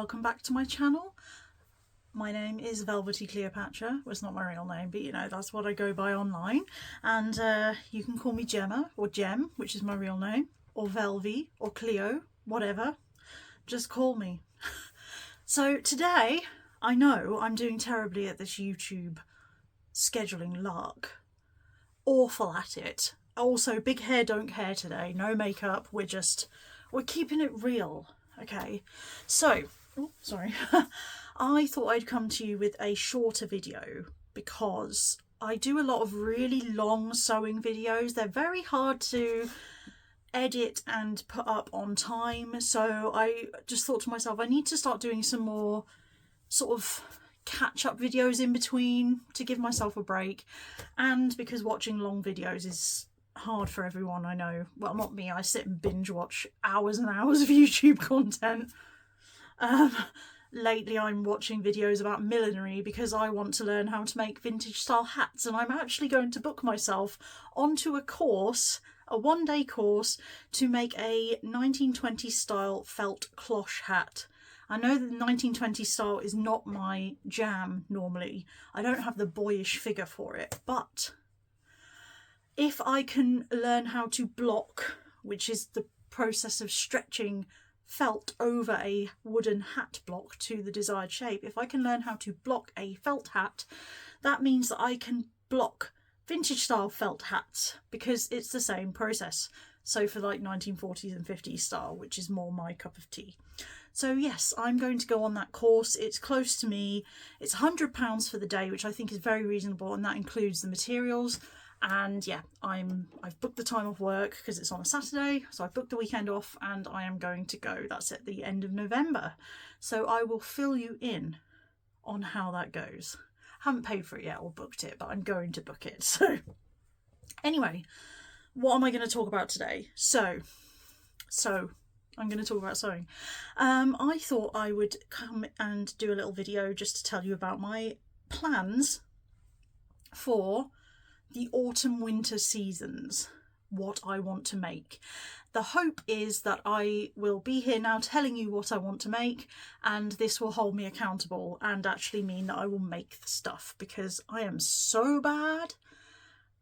welcome back to my channel. My name is Velvety Cleopatra. Well, it's not my real name, but you know, that's what I go by online. And you can call me Gemma, or Gem, which is my real name, or Velvy, or Cleo, whatever. Just call me. So today, I know I'm doing terribly at this YouTube scheduling lark. Awful at it. Also, big hair, don't care today. No makeup. We're keeping it real. Okay. So, oh, sorry. I thought I'd come to you with a shorter video because I do a lot of really long sewing videos. They're very hard to edit and put up on time. So I just thought to myself, I need to start doing some more sort of catch-up videos in between to give myself a break. And because watching long videos is hard for everyone, I know. Well, not me. I sit and binge watch hours and hours of YouTube content. Lately I'm watching videos about millinery because I want to learn how to make vintage style hats, and I'm actually going to book myself onto a course, a one-day course, to make a 1920s style felt cloche hat. I know that the 1920s style is not my jam normally. I don't have the boyish figure for it, but if I can learn how to block, which is the process of stretching felt over a wooden hat block to the desired shape, if I can learn how to block a felt hat, that means that I can block vintage style felt hats because it's the same process. So for like 1940s and 50s style, which is more my cup of tea. So yes, I'm going to go on that course. It's close to me. It's £100 for the day, which I think is very reasonable, and that includes the materials. And yeah, I've booked the time off work because it's on a Saturday, so I've booked the weekend off and I am going to go. That's at the end of November. So I will fill you in on how that goes. Haven't paid for it yet or booked it, but I'm going to book it. So anyway, what am I going to talk about today? So I'm going to talk about sewing. I thought I would come and do a little video just to tell you about my plans for the autumn winter seasons, what I want to make. The hope is that I will be here now telling you what I want to make, and this will hold me accountable and actually mean that I will make the stuff, because I am so bad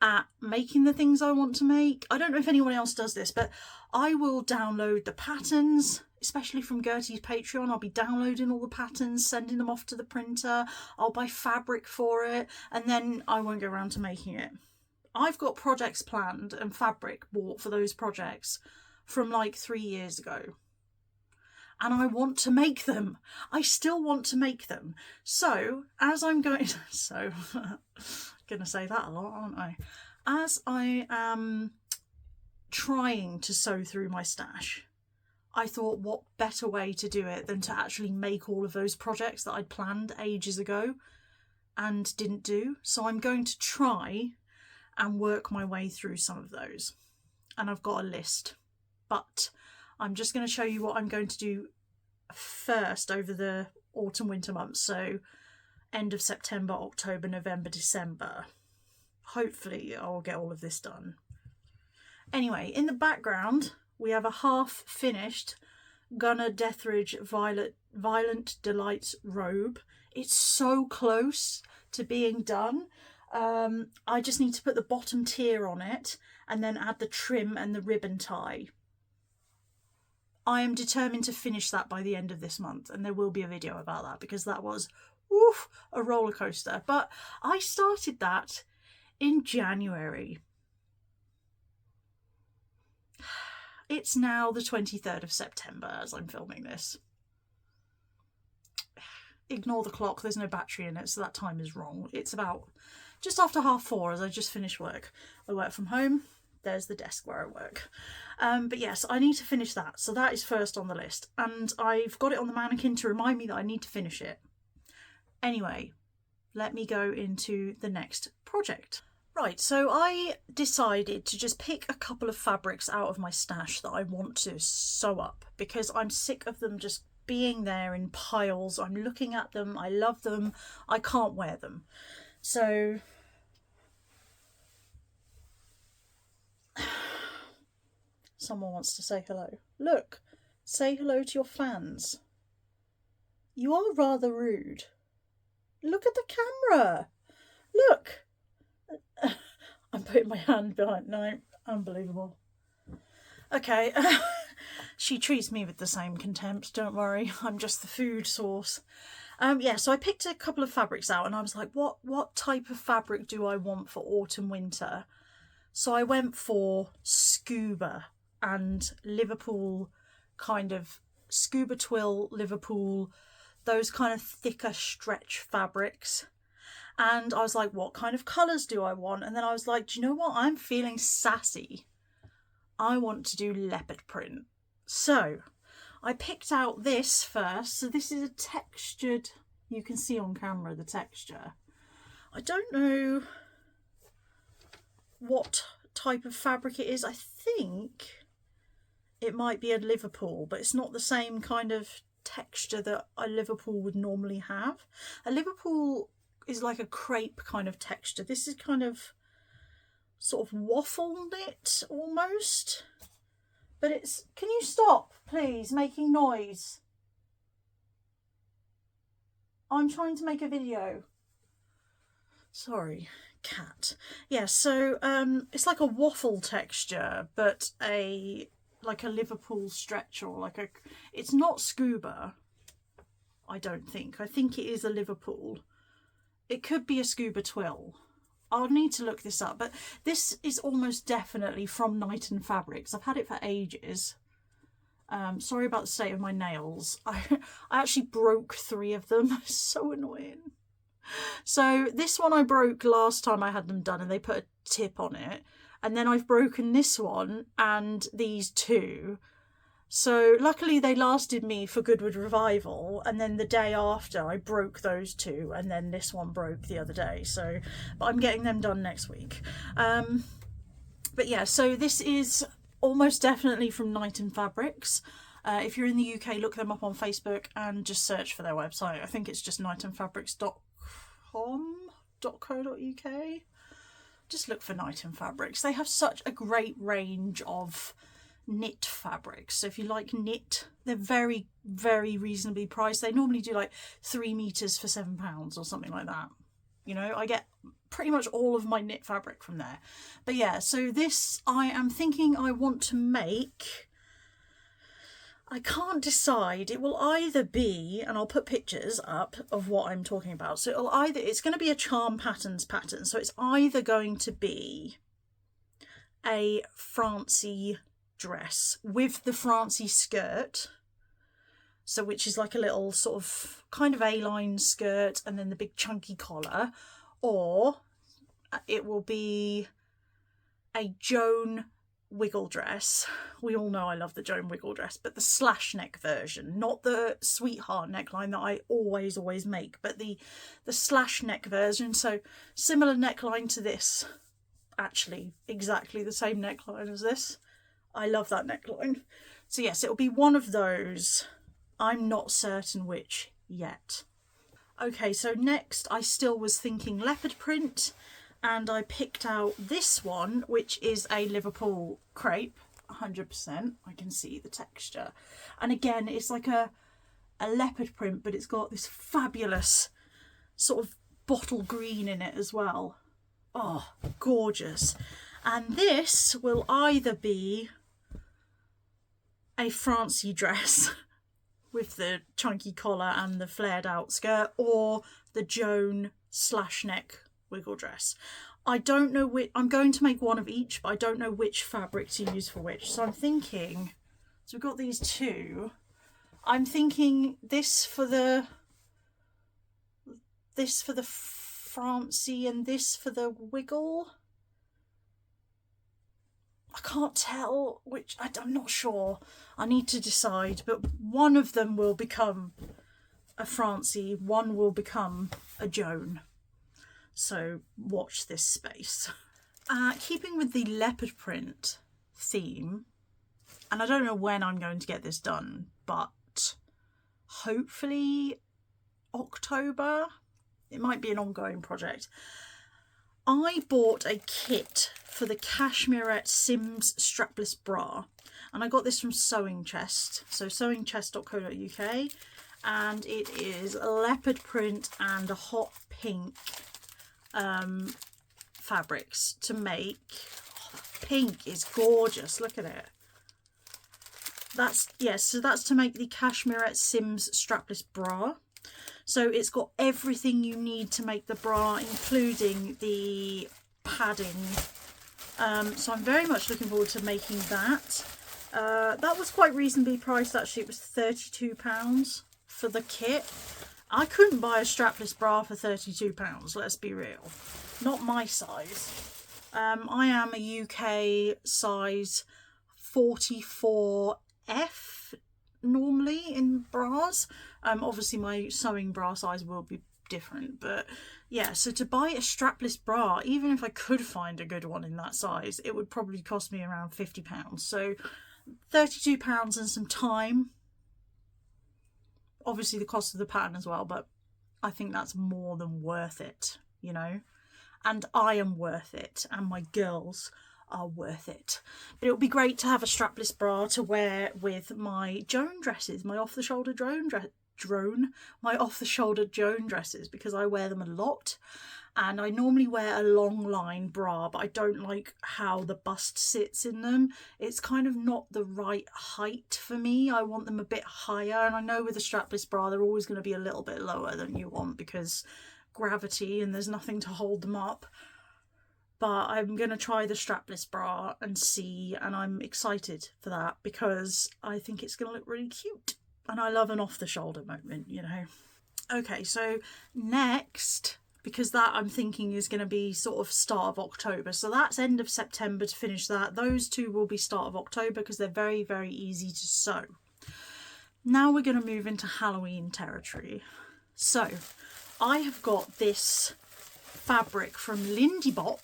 at making the things I want to make. I don't know if anyone else does this, but I will download the patterns, especially from Gertie's Patreon. I'll be downloading all the patterns, sending them off to the printer. I'll buy fabric for it, and then I won't go around to making it. I've got projects planned and fabric bought for those projects from like 3 years ago. And I want to make them. I still want to make them. So, as I'm going... So, going to say that a lot, aren't I? As I am trying to sew through my stash, I thought, what better way to do it than to actually make all of those projects that I'd planned ages ago and didn't do. So I'm going to try and work my way through some of those. And I've got a list, but I'm just going to show you what I'm going to do first over the autumn winter months. So end of September, October, November, December. Hopefully I'll get all of this done. Anyway, in the background, we have a half-finished Gunnar Deathrage Violent Delight robe. It's so close to being done. I just need to put the bottom tier on it and then add the trim and the ribbon tie. I am determined to finish that by the end of this month, and there will be a video about that because that was a roller coaster. But I started that in January. It's now the 23rd of September as I'm filming this. Ignore the clock, there's no battery in it, so that time is wrong. It's about just after 4:30 as I just finished work. I work from home. There's the desk where I work. But yes, I need to finish that. So that is first on the list. And I've got it on the mannequin to remind me that I need to finish it. Anyway, let me go into the next project. Right, so I decided to just pick a couple of fabrics out of my stash that I want to sew up because I'm sick of them just being there in piles. I'm looking at them, I love them, I can't wear them. So someone wants to say hello. Look, say hello to your fans. You are rather rude. Look at the camera. Look. I'm putting my hand behind. No, unbelievable. Okay. She treats me with the same contempt, don't worry. I'm just the food source. Yeah, so I picked a couple of fabrics out and I was like, what type of fabric do I want for autumn winter? So I went for scuba and Liverpool, kind of scuba twill, Liverpool, those kind of thicker stretch fabrics. And I was like, what kind of colours do I want? And then I was like, do you know what? I'm feeling sassy. I want to do leopard print. So I picked out this first. So this is a textured, you can see on camera the texture. I don't know what type of fabric it is. I think it might be a Liverpool, but it's not the same kind of texture that a Liverpool would normally have. A Liverpool is like a crepe kind of texture. This is kind of sort of waffle knit almost. But it's, can you stop, please, making noise? I'm trying to make a video. Sorry, cat. Yeah, so it's like a waffle texture, but like a Liverpool stretch, or like a, it's not scuba, I don't think. I think it is a Liverpool. It could be a scuba twill. I'll need to look this up, but this is almost definitely from Nighton Fabrics. I've had it for ages. Sorry about the state of my nails. I actually broke 3 of them. So annoying. So this one I broke last time I had them done and they put a tip on it. And then I've broken this one and these 2. So luckily they lasted me for Goodwood Revival, and then the day after I broke those 2, and then this one broke the other day. So, but I'm getting them done next week. But yeah, so this is almost definitely from Nighton Fabrics. If you're in the UK, look them up on Facebook and just search for their website. I think it's just nightonfabrics.com.co.uk. Just look for Nighton Fabrics. They have such a great range of knit fabrics. So if you like knit, they're very, very reasonably priced. They normally do like 3 meters for £7 or something like that. You know, I get pretty much all of my knit fabric from there. But yeah, so this, I am thinking I want to make, I can't decide. It will either be, and I'll put pictures up of what I'm talking about. So it'll either, it's going to be a Charm Patterns pattern. So it's either going to be a Francie dress with the Francie skirt, so which is like a little sort of kind of A-line skirt and then the big chunky collar, or it will be a Joan wiggle dress. We all know I love the Joan wiggle dress, but the slash neck version, not the sweetheart neckline that I always make, but the slash neck version. So similar neckline to this, actually exactly the same neckline as this. I love that neckline. So yes, it'll be one of those. I'm not certain which yet. Okay, so next I still was thinking leopard print, and I picked out this one, which is a Liverpool crepe, 100%. I can see the texture. And again, it's like a leopard print, but it's got this fabulous sort of bottle green in it as well. Oh, gorgeous. And this will either be a Francie dress with the chunky collar and the flared out skirt, or the Joan slash neck wiggle dress. I don't know which, I'm going to make one of each, but I don't know which fabric to use for which. So I'm thinking, so we've got these 2. I'm thinking this for the Francie and this for the wiggle. I can't tell which, I'm not sure. I need to decide, but one of them will become a Francie, one will become a Joan. So watch this space. Keeping with the leopard print theme, and I don't know when I'm going to get this done, but hopefully October. It might be an ongoing project. I bought a kit for the Cashmerette Symmes strapless bra, and I got this from Sewing Chest, so sewingchest.co.uk, and it is a leopard print and a hot pink fabrics to make. Oh, the pink is gorgeous, look at it. That's, yes, so that's to make the Cashmerette Symmes strapless bra. So it's got everything you need to make the bra, including the padding. So I'm very much looking forward to making that. That was quite reasonably priced actually. It was £32 for the kit. I couldn't buy a strapless bra for £32, let's be real. Not my size. I am a UK size 44F normally in bras. Obviously my sewing bra size will be different, but yeah, so to buy a strapless bra, even if I could find a good one in that size, it would probably cost me around £50. So £32 and some time. Obviously the cost of the pattern as well, but I think that's more than worth it, you know. And I am worth it, and my girls are worth it. But it would be great to have a strapless bra to wear with my Joan dresses, my off-the-shoulder Joan dresses, because I wear them a lot. And I normally wear a long line bra, but I don't like how the bust sits in them. It's kind of not the right height for me. I want them a bit higher, and I know with a strapless bra they're always going to be a little bit lower than you want because gravity and there's nothing to hold them up. But I'm going to try the strapless bra and see, and I'm excited for that because I think it's going to look really cute. And I love an off-the-shoulder moment, you know. Okay, so next, because that I'm thinking is going to be sort of start of October. So that's end of September to finish that. Those two will be start of October because they're very, very easy to sew. Now we're going to move into Halloween territory. So I have got this fabric from Lindy Bop,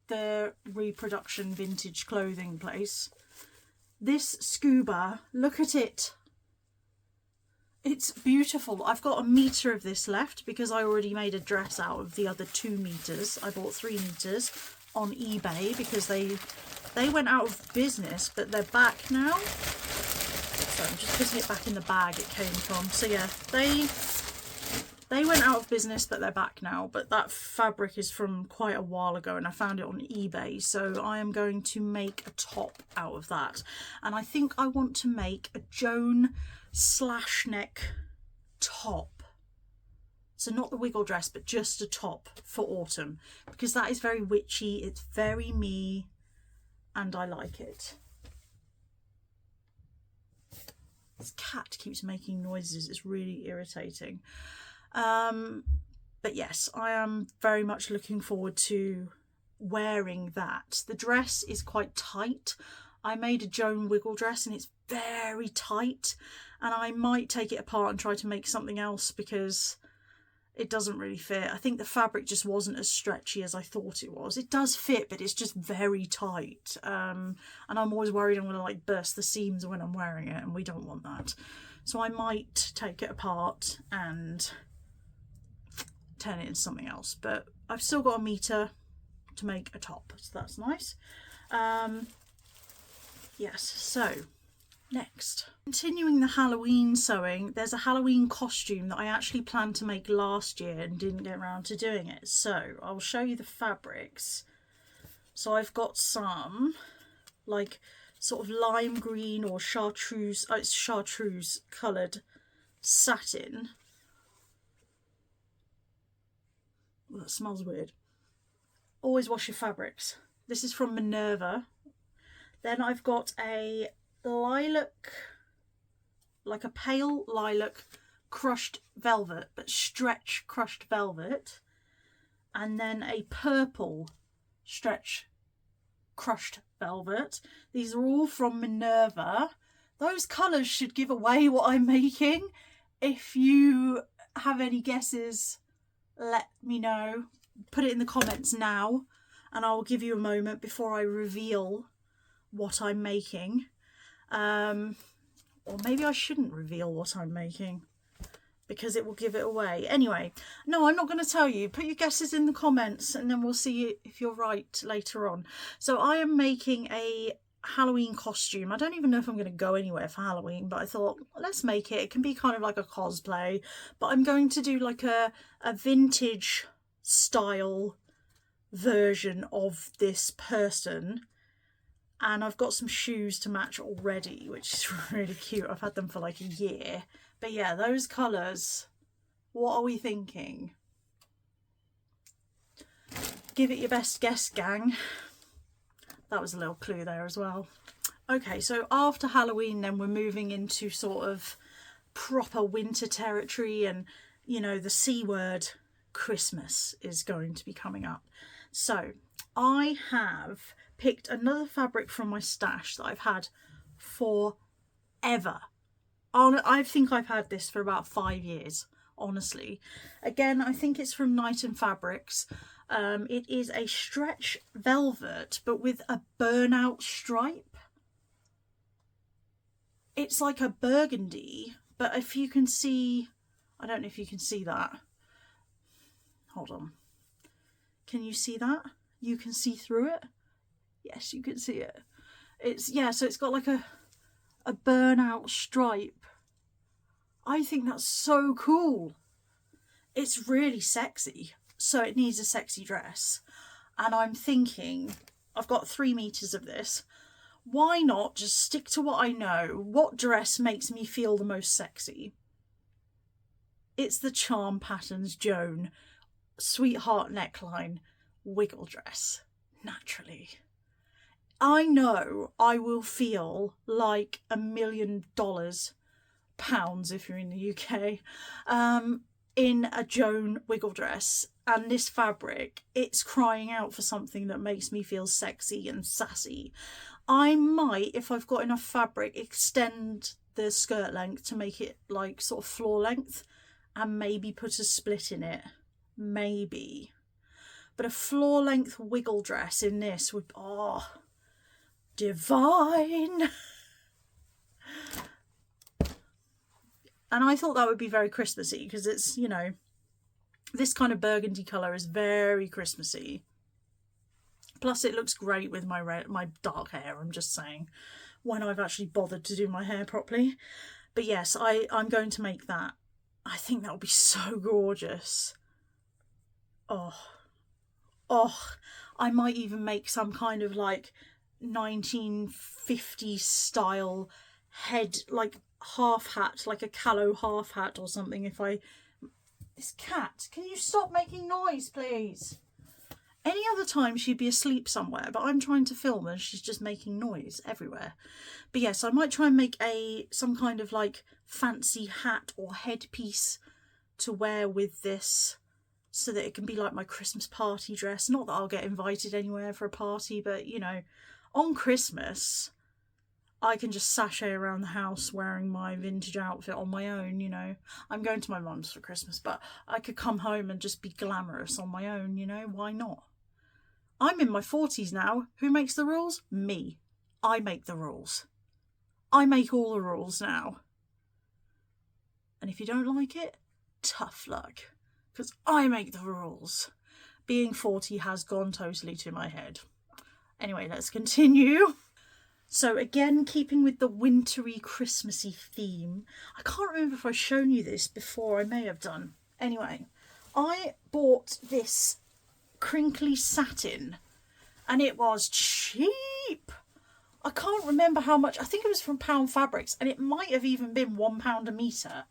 the reproduction vintage clothing place. This scuba, look at it. It's beautiful. I've got 1 metre of this left because I already made a dress out of the other 2 meters. I bought 3 meters on eBay because they went out of business, but they're back now. So I'm just putting it back in the bag it came from. So yeah, they went out of business, but they're back now. But that fabric is from quite a while ago and I found it on eBay. So I am going to make a top out of that. And I think I want to make a Joan slash neck top. So not the wiggle dress, but just a top for autumn. Because that is very witchy. It's very me. And I like it. This cat keeps making noises. It's really irritating. But yes, I am very much looking forward to wearing that. The dress is quite tight. I made a Joan wiggle dress and it's very tight, and I might take it apart and try to make something else because it doesn't really fit. I think the fabric just wasn't as stretchy as I thought it was. It does fit, but it's just very tight. And I'm always worried I'm going to like burst the seams when I'm wearing it, and we don't want that. So I might take it apart and turn it into something else, but I've still got 1 metre to make a top, so that's nice. Yes, so next, continuing the Halloween sewing, there's a Halloween costume that I actually planned to make last year and didn't get around to doing it. So I'll show you the fabrics. So I've got some like sort of lime green or chartreuse, it's chartreuse coloured satin. Well, that smells weird. Always wash your fabrics. This is from Minerva. Then I've got a lilac, like a pale lilac crushed velvet, but stretch crushed velvet. And then a purple stretch crushed velvet. These are all from Minerva. Those colours should give away what I'm making. If you have any guesses, let me know. Put it in the comments now and I'll give you a moment before I reveal what I'm making. Or maybe I shouldn't reveal what I'm making because it will give it away. Anyway, no, I'm not going to tell you. Put your guesses in the comments and then we'll see if you're right later on. So I am making a Halloween costume. I don't even know if I'm going to go anywhere for Halloween, but I thought, let's make it. It can be kind of like a cosplay, but I'm going to do like a vintage style version of this person. And I've got some shoes to match already, which is really cute. I've had them for like a year. But yeah, those colours, what are we thinking? Give it your best guess, gang. That was a little clue there as well. Okay, so after Halloween then we're moving into sort of proper winter territory, and, you know, the C word, Christmas, is going to be coming up. So I have picked another fabric from my stash that I've had forever. I think I've had this for about 5 years, honestly. Again, I think it's from Night and Fabrics. It is a stretch velvet, but with a burnout stripe. It's like a burgundy, but if you can see, I don't know if you can see that. Hold on. Can you see that? You can see through it? Yes, you can see it. It's, yeah, so it's got like a burnout stripe. I think that's so cool. It's really sexy. So it needs a sexy dress. And I'm thinking, I've got 3 meters of this. Why not just stick to what I know? What dress makes me feel the most sexy? It's the Charm Patterns Joan Sweetheart neckline wiggle dress. Naturally. I know I will feel like $1 million, pounds if you're in the UK, in a Joan wiggle dress. And this fabric, it's crying out for something that makes me feel sexy and sassy. I might, if I've got enough fabric, extend the skirt length to make it like sort of floor length, and maybe put a split in it. Maybe. But a floor length wiggle dress in this would, oh, divine. And I thought that would be very Christmassy, because it's, you know, this kind of burgundy colour is very Christmassy. Plus it looks great with my dark hair, I'm just saying, when I've actually bothered to do my hair properly. But yes, I'm going to make that. I think that would be so gorgeous. Oh, I might even make some kind of like 1950s style head, like half hat, like a callow half hat or something. If I... This cat, can you stop making noise, please? Any other time she'd be asleep somewhere, but I'm trying to film and she's just making noise everywhere. But yes, I might try and make some kind of like fancy hat or headpiece to wear with this, so that it can be like my Christmas party dress. Not that I'll get invited anywhere for a party, but, you know, on Christmas I can just sashay around the house wearing my vintage outfit on my own, you know. I'm going to my mum's for Christmas, but I could come home and just be glamorous on my own, you know. Why not? I'm in my 40s now. Who makes the rules? Me. I make the rules. I make all the rules now. And if you don't like it, tough luck. Because I make the rules. Being 40 has gone totally to my head. Anyway, let's continue. So again, keeping with the wintry, Christmassy theme, I can't remember if I've shown you this before. I may have done. Anyway, I bought this crinkly satin, and it was cheap. I can't remember how much. I think it was from Pound Fabrics, and it might have even been £1 a metre.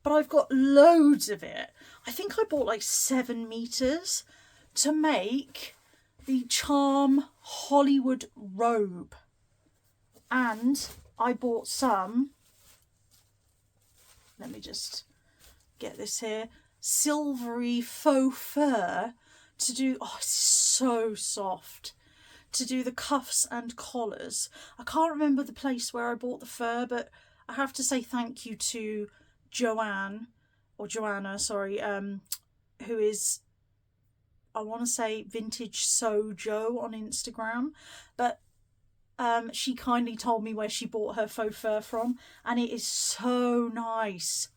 But I've got loads of it. I think I bought like 7 meters to make the Charm Hollywood robe. And I bought some, let me just get this here, silvery faux fur to do, oh, it's so soft, to do the cuffs and collars. I can't remember the place where I bought the fur, but I have to say thank you to Joanna, who is, I want to say Vintage Sew Jo on Instagram, but she kindly told me where she bought her faux fur from, and it is so nice.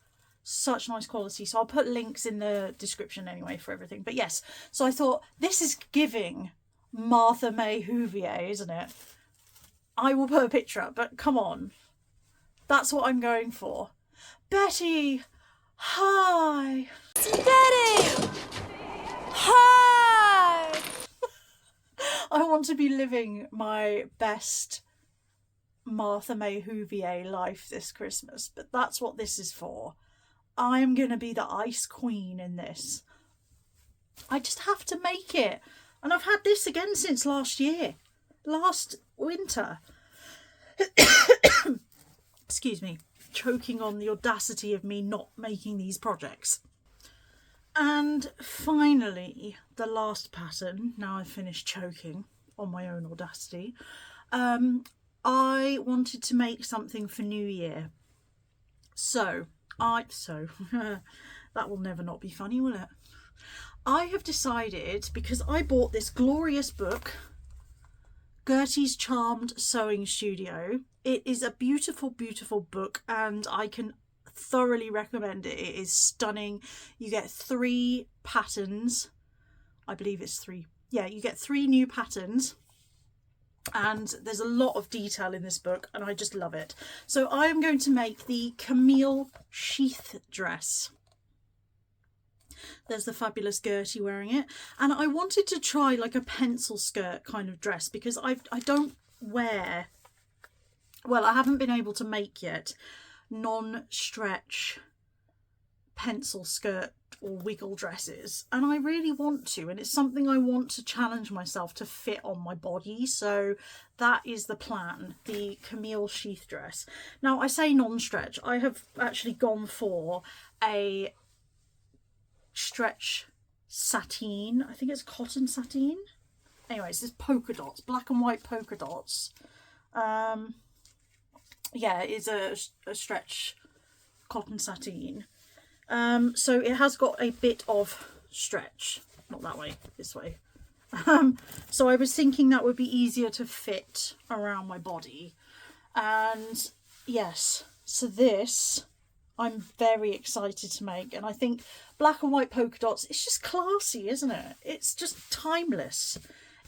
Such nice quality. So I'll put links in the description anyway for everything. But yes, so I thought, this is giving Martha May Whovier, isn't it? I will put a picture up, but come on. That's what I'm going for. Betty! Hi! Betty! Hi! I want to be living my best Martha May Whovier life this Christmas, but that's what this is for. I'm going to be the ice queen in this. I just have to make it. And I've had this again since last year. Last winter. Excuse me. Choking on the audacity of me not making these projects. And finally, the last pattern. Now I've finished choking on my own audacity. I wanted to make something for New Year. So that will never not be funny, will it? I have decided, because I bought this glorious book, Gertie's Charmed Sewing Studio. It is a beautiful, beautiful book, and I can thoroughly recommend it. It is stunning. You get 3 patterns. I believe it's 3. Yeah, you get 3 new patterns. And there's a lot of detail in this book, and I just love it. So I am going to make the Camille sheath dress. There's the fabulous Gertie wearing it. And I wanted to try like a pencil skirt kind of dress, because I don't wear, well, I haven't been able to make yet non-stretch pencil skirt or wiggle dresses, and I really want to, and it's something I want to challenge myself to fit on my body. So that is the plan, the Camille sheath dress. Now I say non-stretch, I have actually gone for a stretch sateen. I think it's cotton sateen. Anyways, there's polka dots, black and white polka dots. Yeah, it's a stretch cotton sateen. So it has got a bit of stretch, not that way, this way. So I was thinking that would be easier to fit around my body. And yes, so this I'm very excited to make, and I think black and white polka dots, it's just classy, isn't it? It's just timeless.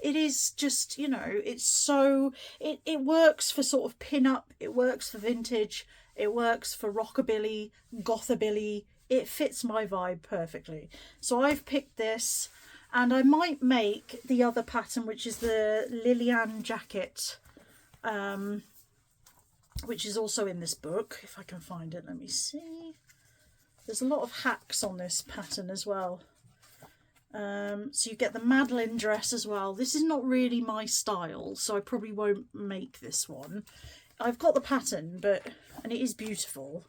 It is just, you know, it's so, it works for sort of pin-up, it works for vintage, it works for rockabilly, gothabilly. It fits my vibe perfectly. So I've picked this, and I might make the other pattern, which is the Lilac jacket, which is also in this book. If I can find it, let me see. There's a lot of hacks on this pattern as well. So you get the Madeline dress as well. This is not really my style, so I probably won't make this one. I've got the pattern, and it is beautiful,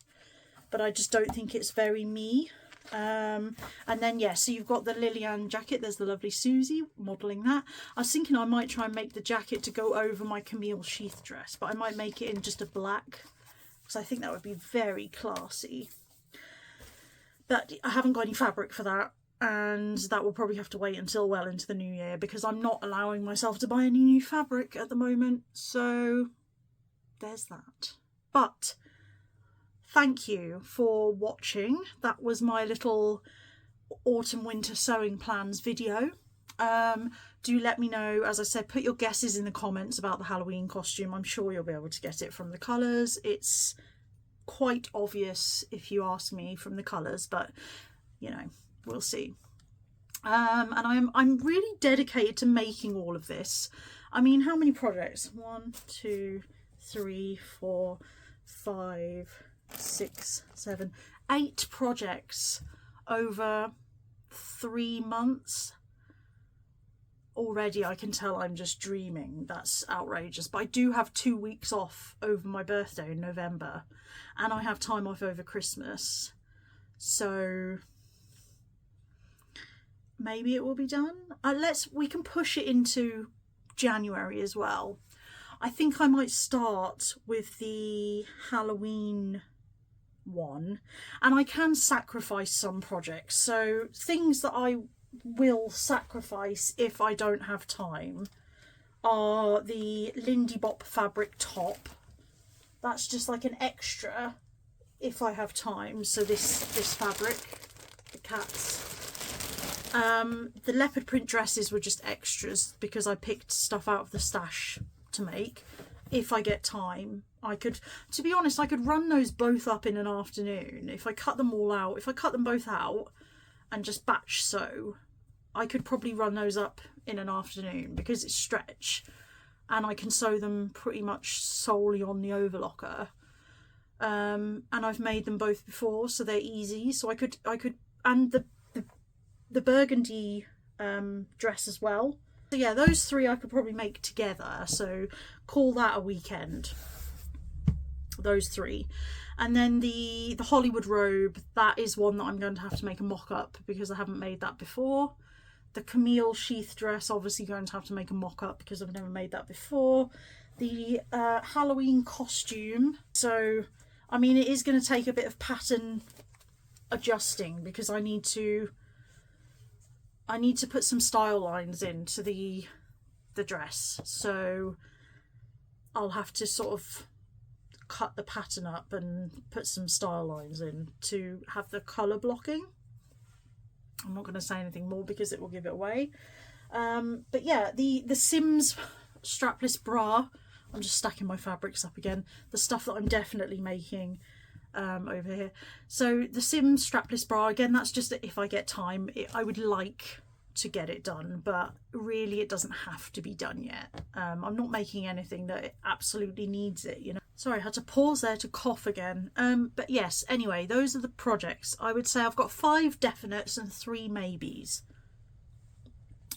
but I just don't think it's very me. And then, yeah, so you've got the Lilac jacket. There's the lovely Susie modelling that. I was thinking I might try and make the jacket to go over my Camille sheath dress, but I might make it in just a black, because I think that would be very classy. But I haven't got any fabric for that, and that will probably have to wait until well into the new year, because I'm not allowing myself to buy any new fabric at the moment. So there's that. But thank you for watching. That was my little autumn winter sewing plans video. Do let me know, as I said, put your guesses in the comments about the Halloween costume. I'm sure you'll be able to get it from the colours. It's quite obvious if you ask me from the colours, but you know, we'll see. And I'm really dedicated to making all of this. I mean, how many projects? 1, 2, 3, 4, 5, 6, 7, 8 projects over 3 months. Already I can tell I'm just dreaming. That's outrageous. But I do have 2 weeks off over my birthday in November, and I have time off over Christmas, so maybe it will be done. We can push it into January as well. I think I might start with the Halloween one, and I can sacrifice some projects. So things that I will sacrifice if I don't have time are the Lindy Bop fabric top. That's just like an extra if I have time. So this fabric, the cats. The leopard print dresses were just extras because I picked stuff out of the stash to make. if I get time. I could, to be honest, I could run those both up in an afternoon. If I cut them all out, if I cut them both out and just batch sew, I could probably run those up in an afternoon because it's stretch and I can sew them pretty much solely on the overlocker. And I've made them both before, so they're easy. So I could, and the burgundy dress as well. So yeah, those three I could probably make together. So call that a weekend. Those three. And then the Hollywood robe, that is one that I'm going to have to make a mock-up because I haven't made that before. The Camille sheath dress, obviously going to have to make a mock-up because I've never made that before. The Halloween costume. So, I mean, it is going to take a bit of pattern adjusting because I need to put some style lines into the dress. So I'll have to sort of cut the pattern up and put some style lines in to have the colour blocking. I'm not going to say anything more because it will give it away. But yeah, the Symmes strapless bra, I'm just stacking my fabrics up again, the stuff that I'm definitely making over here. So the Symmes strapless bra, again, that's just if I get time. I would like to get it done, but really it doesn't have to be done yet. I'm not making anything that absolutely needs it, you know. Sorry, I had to pause there to cough again. But yes, anyway, those are the projects. I would say I've got 5 definites and 3 maybes.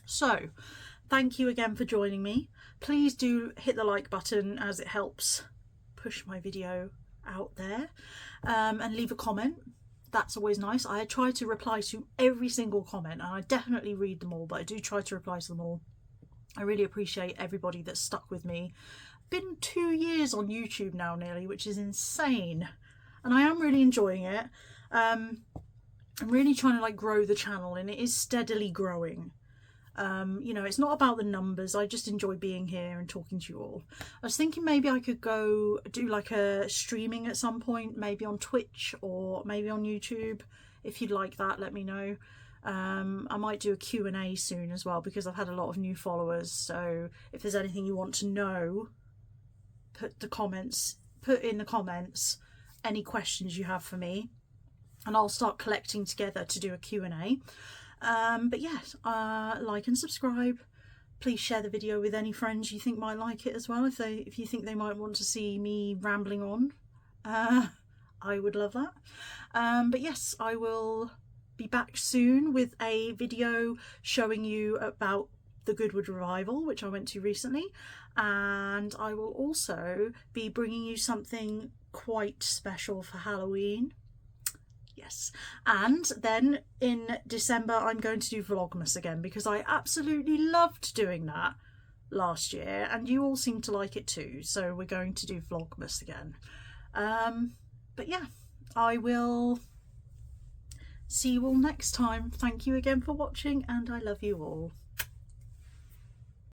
So thank you again for joining me. Please do hit the like button as it helps push my video out there, and leave a comment. That's always nice. I try to reply to every single comment and I definitely read them all, but I do try to reply to them all. I really appreciate everybody that's stuck with me. Been 2 years on YouTube now nearly, which is insane, and I am really enjoying it. I'm really trying to like grow the channel and it is steadily growing. You know, it's not about the numbers. I just enjoy being here and talking to you all. I was thinking maybe I could go do like a streaming at some point, maybe on Twitch or maybe on YouTube. If you'd like that, let me know. I might do a Q&A soon as well because I've had a lot of new followers. So if there's anything you want to know, put in the comments any questions you have for me and I'll start collecting together to do a Q&A. But yes, like and subscribe. Please share the video with any friends you think might like it as well. If you think they might want to see me rambling on, I would love that. But yes, I will be back soon with a video showing you about the Goodwood Revival, which I went to recently, and I will also be bringing you something quite special for Halloween. Yes, and then in December I'm going to do Vlogmas again because I absolutely loved doing that last year and you all seem to like it too, so we're going to do Vlogmas again. But yeah, I will see you all next time. Thank you again for watching and I love you all.